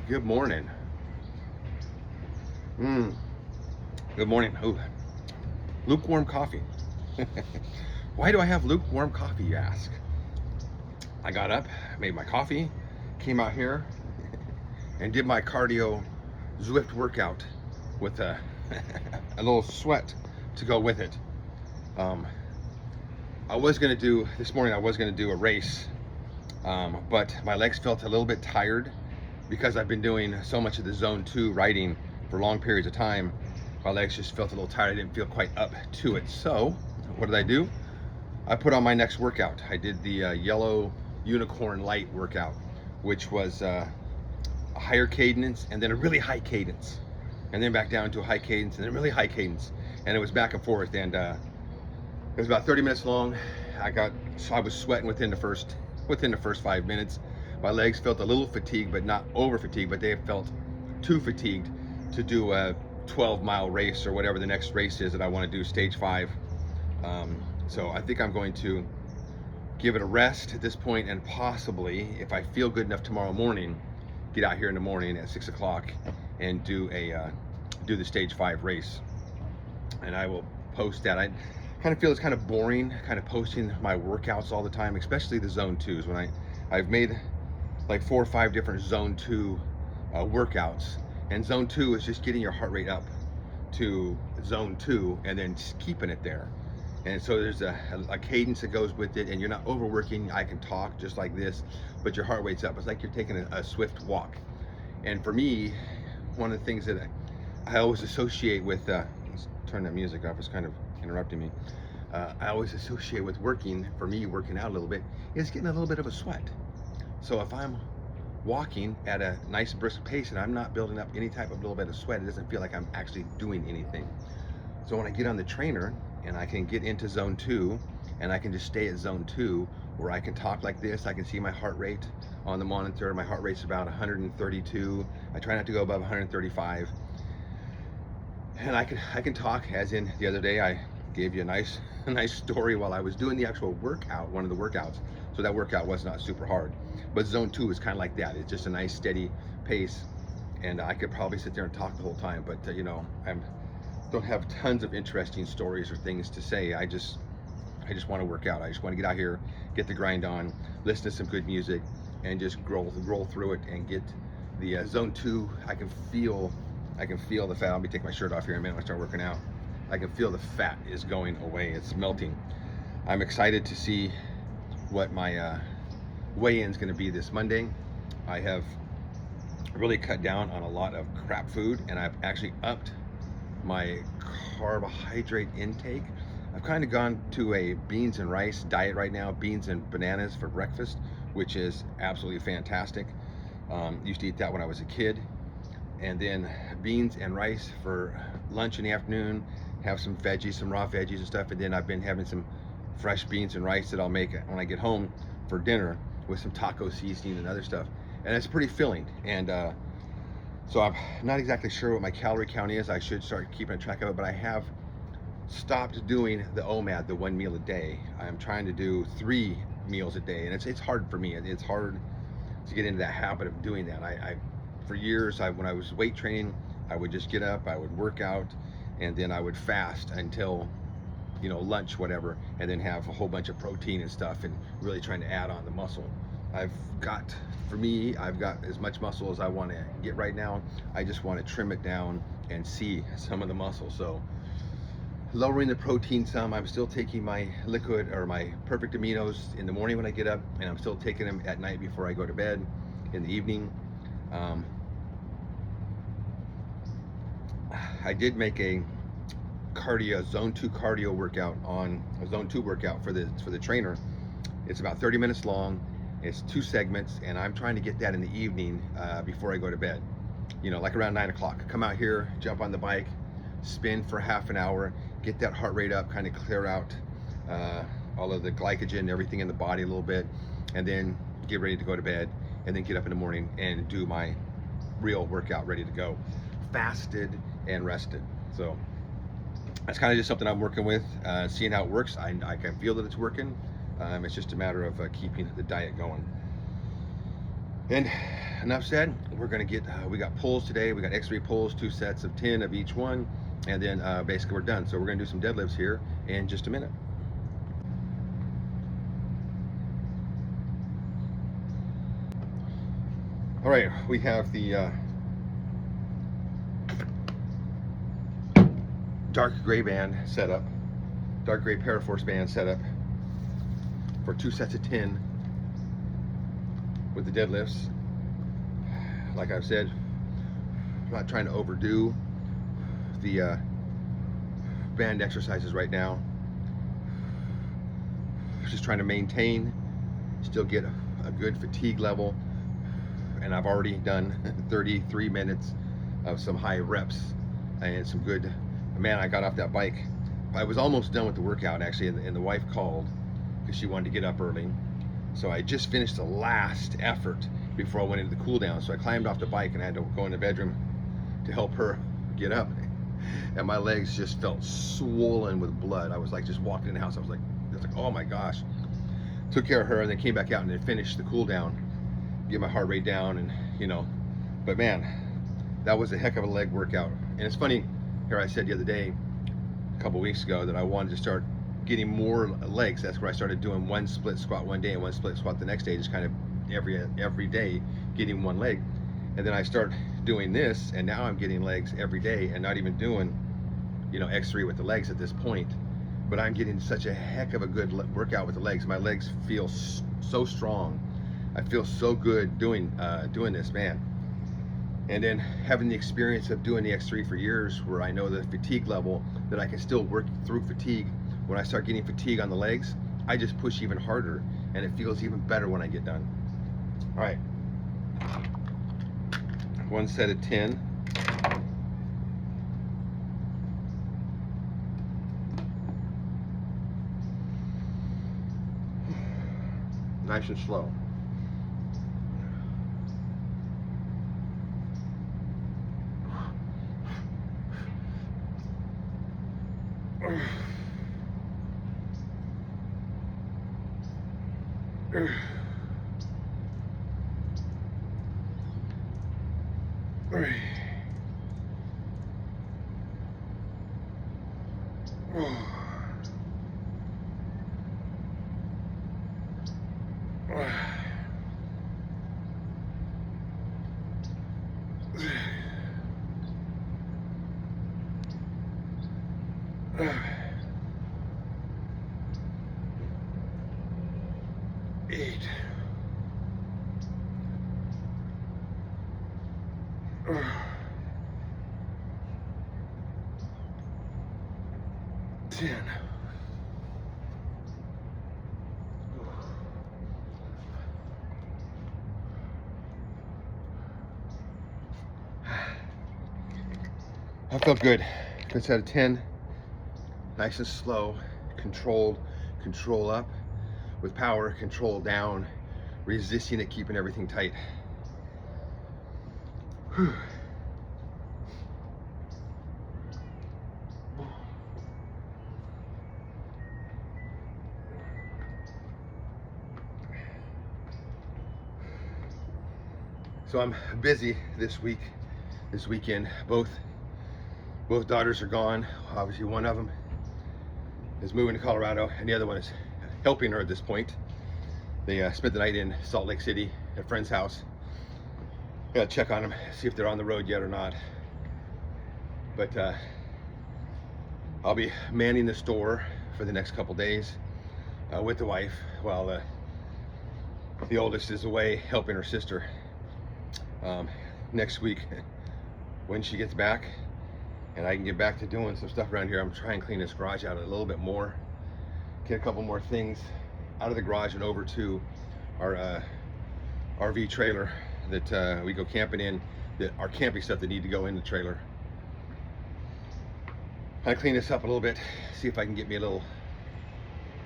Good morning. Mm, good morning. Ooh, lukewarm coffee. Why do I have lukewarm coffee, you ask? I got up, made my coffee, came out here, and did my cardio Zwift workout with a, a little sweat to go with it. Um, this morning I was gonna do a race, but my legs felt a little bit tired because I've been doing so much of the zone 2 riding for long periods of time. My legs just felt a little tired. I didn't feel quite up to it. So what did I do? I put on my next workout. I did the yellow unicorn light workout, which was a higher cadence and then a really high cadence, and then back down to a high cadence and then really high cadence, and it was back and forth. And it was about 30 minutes long. I was sweating within the first 5 minutes. My legs felt a little fatigued, but not over fatigued, but they felt too fatigued to do a 12-mile race or whatever the next race is that I want to do, stage 5. So I think I'm going to give it a rest at this point, and possibly, if I feel good enough tomorrow morning, get out here in the morning at 6 o'clock and do the stage 5 race. And I will post that. I kind of feel it's kind of boring, kind of posting my workouts all the time, especially the zone 2s. When I've made like 4 or 5 different zone 2 workouts, and zone 2 is just getting your heart rate up to zone 2 and then just keeping it there. And so there's a cadence that goes with it, and you're not overworking. I can talk just like this, but your heart rate's up. It's like you're taking a swift walk. And for me, one of the things that I always associate with, let's turn that music off, it's kind of interrupting me. I always associate with working out a little bit, is getting a little bit of a sweat. So if I'm walking at a nice brisk pace and I'm not building up any type of little bit of sweat, it doesn't feel like I'm actually doing anything. So when I get on the trainer and I can get into zone 2 and I can just stay at zone 2 where I can talk like this, I can see my heart rate on the monitor. My heart rate's about 132. I try not to go above 135. And I can talk, as in the other day I gave you a nice story while I was doing the actual workout, one of the workouts. So that workout was not super hard. But zone 2 is kind of like that. It's just a nice steady pace. And I could probably sit there and talk the whole time, but I don't have tons of interesting stories or things to say. I just want to work out. I just want to get out here, get the grind on, listen to some good music, and just roll through it and get the zone 2. I can feel the fat. I'll be taking my shirt off here in a minute when I start working out. I can feel the fat is going away. It's melting. I'm excited to see what my weigh-in is going to be this Monday. I have really cut down on a lot of crap food, and I've actually upped my carbohydrate intake. I've kind of gone to a beans and rice diet right now, beans and bananas for breakfast, which is absolutely fantastic. Used to eat that when I was a kid. And then beans and rice for lunch in the afternoon, have some veggies, some raw veggies and stuff. And then I've been having some fresh beans and rice that I'll make when I get home for dinner with some taco seasoning and other stuff. And it's pretty filling. And so I'm not exactly sure what my calorie count is. I should start keeping track of it, but I have stopped doing the OMAD, the 1 meal a day. I'm trying to do 3 meals a day, and it's hard for me. It's hard to get into that habit of doing that. For years, when I was weight training, I would just get up, I would work out, and then I would fast until lunch, whatever, and then have a whole bunch of protein and stuff, and really trying to add on the muscle. I've got as much muscle as I want to get right now. I just want to trim it down and see some of the muscle. So lowering the protein some. I'm still taking my liquid or my perfect aminos in the morning when I get up, and I'm still taking them at night before I go to bed in the evening. I did make a zone 2 cardio workout on a zone 2 workout for the trainer. It's about 30 minutes long. It's 2 segments, and I'm trying to get that in the evening before I go to bed. Like around 9 o'clock. Come out here, jump on the bike, spin for half an hour, get that heart rate up, kind of clear out all of the glycogen, everything in the body a little bit, and then get ready to go to bed, and then get up in the morning and do my real workout, ready to go, fasted and rested. So that's kind of just something I'm working with, seeing how it works. I can feel that it's working. It's just a matter of keeping the diet going. And enough said. We're gonna get, we got pulls today. We got X3 pulls, 2 sets of 10 of each one. And then basically we're done. So we're gonna do some deadlifts here in just a minute. All right, we have the dark gray band set up, dark gray Paraforce band set up for 2 sets of 10 with the deadlifts. Like I've said, I'm not trying to overdo the band exercises right now. Just trying to maintain, still get a good fatigue level. And I've already done 33 minutes of some high reps and some good, man, I got off that bike. I was almost done with the workout actually, and the wife called because she wanted to get up early. So I just finished the last effort before I went into the cool down. So I climbed off the bike and I had to go in the bedroom to help her get up. And my legs just felt swollen with blood. I was like just walking in the house. I was like, oh my gosh. Took care of her and then came back out and then finished the cool down. Get my heart rate down, and you know, but man, that was a heck of a leg workout. And it's funny, here I said the other day, a couple weeks ago, that I wanted to start getting more legs. That's where I started doing 1 split squat one day and 1 split squat the next day, just kind of every day getting 1 leg. And then I start doing this, and now I'm getting legs every day, and not even doing, you know, X3 with the legs at this point. But I'm getting such a heck of a good workout with the legs. My legs feel so strong. I feel so good doing this, man. And then having the experience of doing the X3 for years, where I know the fatigue level, that I can still work through fatigue. When I start getting fatigue on the legs, I just push even harder, and it feels even better when I get done. All right, 1 set of 10. Nice and slow. Eight. 10. I felt good. Good set of 10. Nice and slow, controlled, control up with power, control down, resisting it, keeping everything tight. Whew. So I'm busy this weekend. Both daughters are gone. Obviously one of them is moving to Colorado and the other one is helping her at this point. They spent the night in Salt Lake City at a friend's house. Gotta check on them, see if they're on the road yet or not. But I'll be manning the store for the next couple days with the wife while the oldest is away helping her sister. Next week when she gets back and I can get back to doing some stuff around here, I'm trying to clean this garage out a little bit more, get a couple more things out of the garage and over to our RV trailer that we go camping in, that our camping stuff that need to go in the trailer. I clean this up a little bit, see if I can get me a little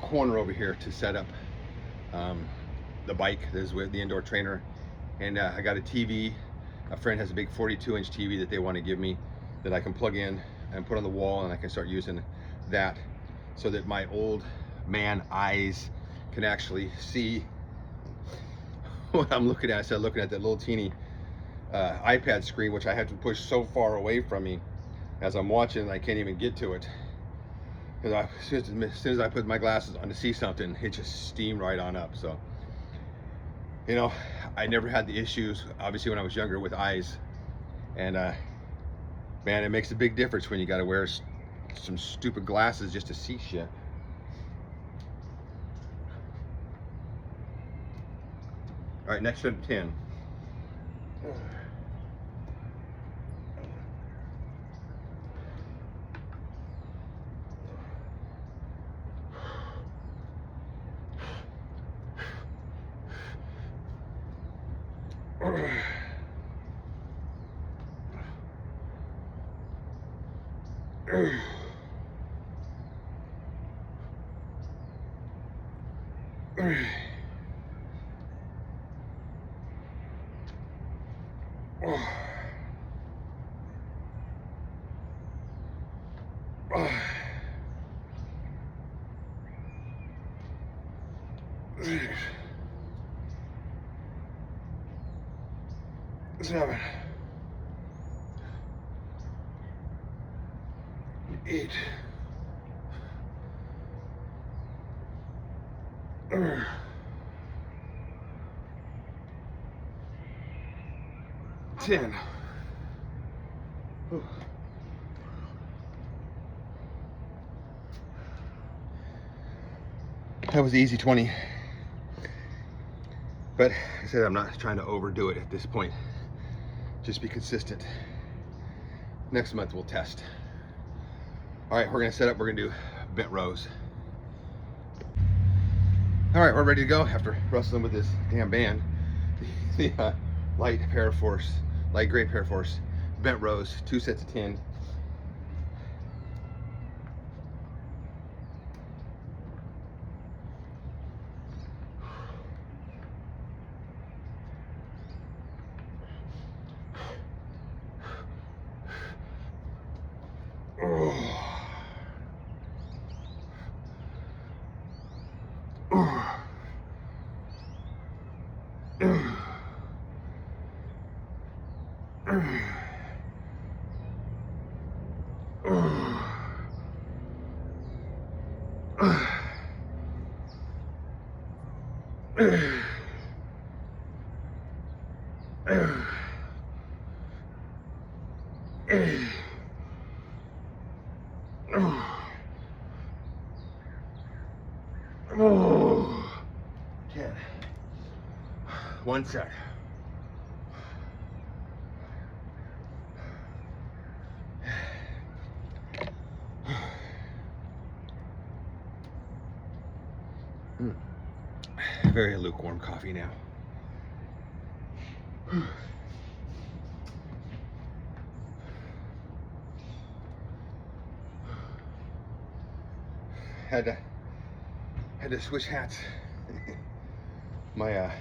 corner over here to set up the bike that is with the indoor trainer. And I got a TV. A friend has a big 42-inch TV that they want to give me that I can plug in and put on the wall, and I can start using that so that my old man eyes can actually see what I'm looking at instead of looking at that little teeny iPad screen, which I have to push so far away from me as I'm watching, I can't even get to it. Because as soon as I put my glasses on to see something, it just steamed right on up. So, you know, I never had the issues, obviously, when I was younger with eyes. And man, it makes a big difference when you got to wear some stupid glasses just to see shit. All right, next set of 10. Seven, 8, 10. That was the easy 20. But I said I'm not trying to overdo it at this point. Just be consistent. Next month we'll test. All right, we're gonna set up, we're gonna do bent rows. All right, we're ready to go after wrestling with this damn band. The light Paraforce, light gray Paraforce bent rows, 2 sets of 10. Ten. One set. Very lukewarm coffee now. Had to switch hats. My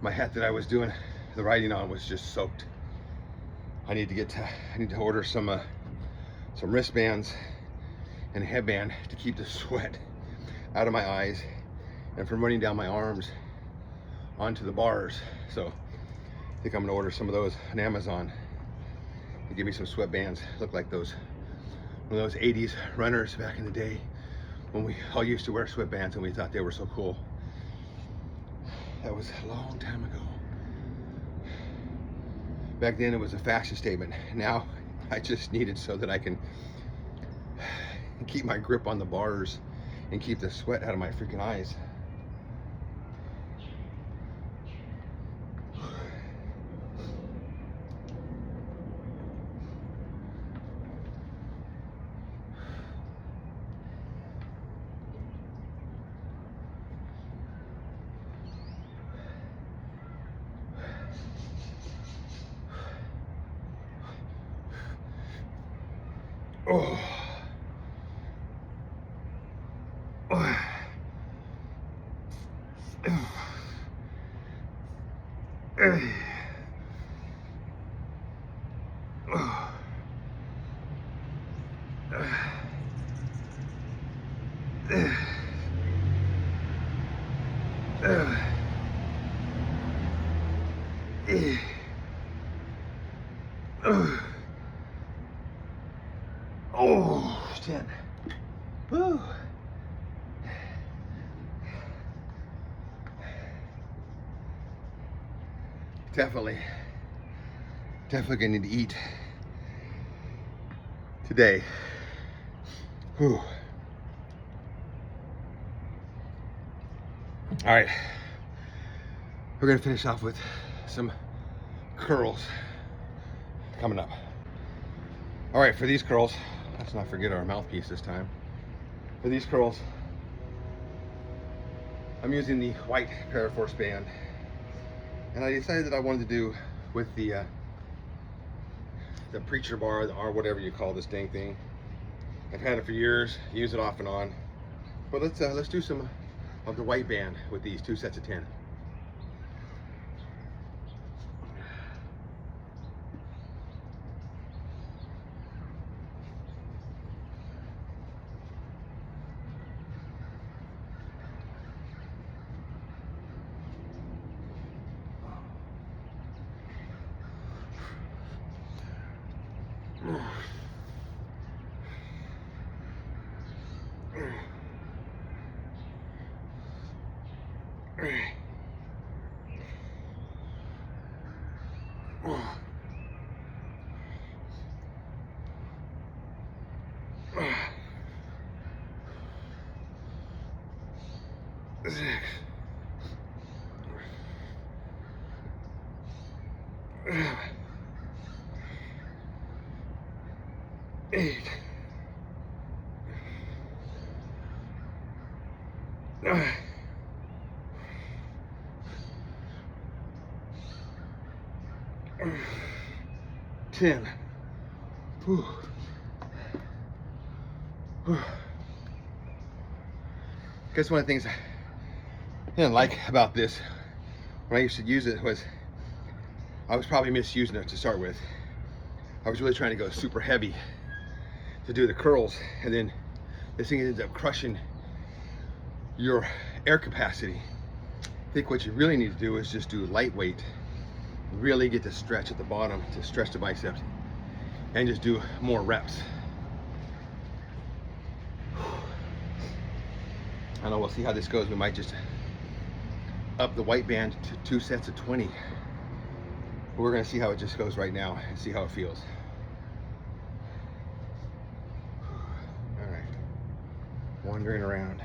my hat that I was doing the riding on was just soaked. I need to order some wristbands and a headband to keep the sweat out of my eyes and from running down my arms onto the bars. So I think I'm gonna order some of those on Amazon and give me some sweatbands. Look like one of those 80s runners back in the day when we all used to wear sweatbands and we thought they were so cool. That was a long time ago. Back then it was a fashion statement. Now I just need it so that I can keep my grip on the bars and keep the sweat out of my freaking eyes. Oh. Oh, 10. Woo. Definitely gonna need to eat today. Whew. All right, we're gonna finish off with some curls coming up. All right, for these curls, let's not forget our mouthpiece this time. For these curls, I'm using the white Paraforce band, and I decided that I wanted to do with the preacher bar, or whatever you call this dang thing. I've had it for years, use it off and on. But let's do some of the white band with these 2 sets of 10. Eight. 10. Whew. Whew. Guess one of the things I didn't like about this when I used to use it was I was probably misusing it to start with. I was really trying to go super heavy to do the curls, and then this thing ends up crushing your air capacity. I think what you really need to do is just do lightweight, really get the stretch at the bottom to stretch the biceps, and just do more reps. I don't know, we'll see how this goes. We might just up the white band to 2 sets of 20. But we're gonna see how it just goes right now and see how it feels. All right, wandering around.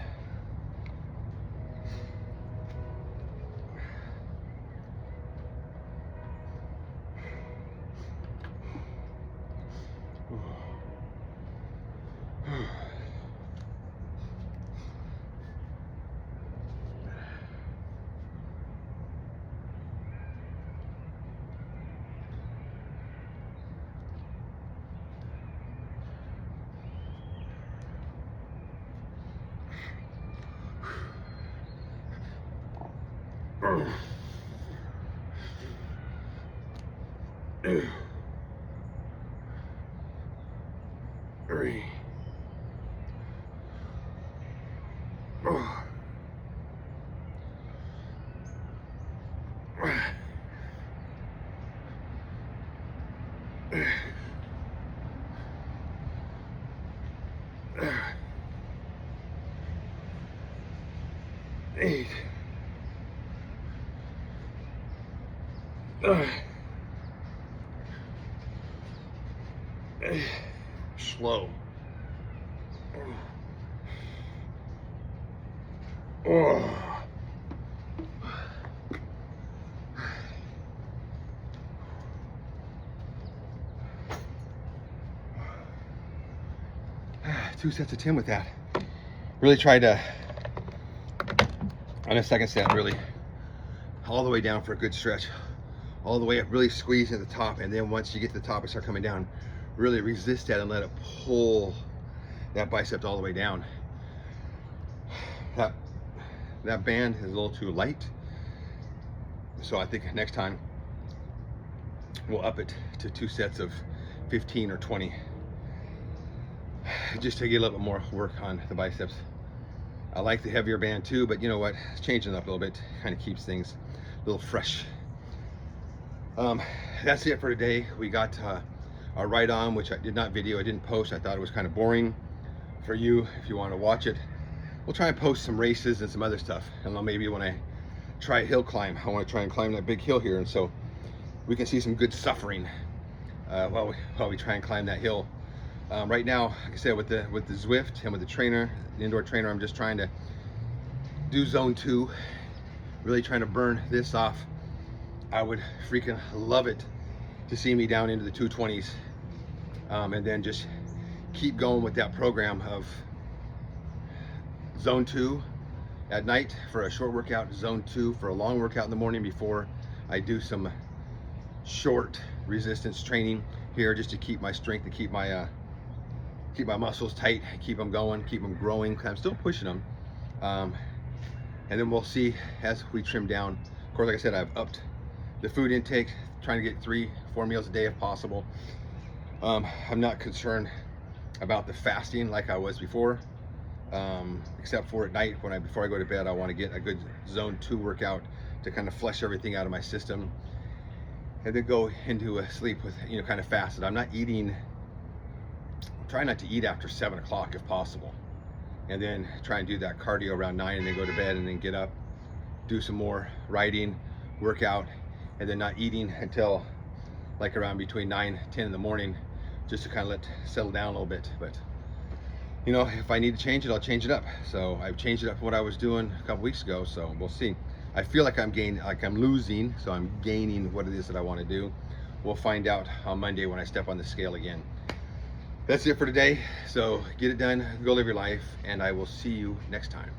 Three. Eight. Slow. Oh. Two sets of 10 with that. Really tried to, on a second set, really all the way down for a good stretch, all the way up, really squeeze at the top, and then once you get to the top and start coming down, really resist that and let it pull that bicep all the way down. That band is a little too light, so I think next time we'll up it to 2 sets of 15 or 20, just to get a little bit more work on the biceps. I like the heavier band too, but you know what, changing it up a little bit kind of keeps things a little fresh. Um, that's it for today. We got our ride on, which I did not video, I didn't post. I thought it was kind of boring for you if you want to watch it. We'll try and post some races and some other stuff. And then maybe when I try a hill climb, I want to try and climb that big hill here, and so we can see some good suffering while we try and climb that hill. Right now, like I said, with the Zwift and with the trainer, the indoor trainer, I'm just trying to do zone 2, really trying to burn this off. I would freaking love it to see me down into the 220s, and then just keep going with that program of zone 2 at night for a short workout, zone 2 for a long workout in the morning before I do some short resistance training here, just to keep my strength, to keep my muscles tight, keep them going, keep them growing. I'm still pushing them, and then we'll see as we trim down. Of course, like I said, I've upped the food intake, trying to get 3-4 meals a day if possible. I'm not concerned about the fasting like I was before, except for at night before I go to bed. I want to get a good zone 2 workout to kind of flush everything out of my system, and then go into sleep with, kind of fasted. I'm not eating, try not to eat after 7 o'clock if possible, and then try and do that cardio around 9, and then go to bed, and then get up, do some more riding, workout, and then not eating until like around between 9-10 in the morning, just to kind of settle down a little bit. But if I need to change it, I'll change it up. So I've changed it up from what I was doing a couple weeks ago, so we'll see. I feel like I'm losing, so I'm gaining what it is that I want to do. We'll find out on Monday when I step on the scale again. That's it for today. So get it done, go live your life, and I will see you next time.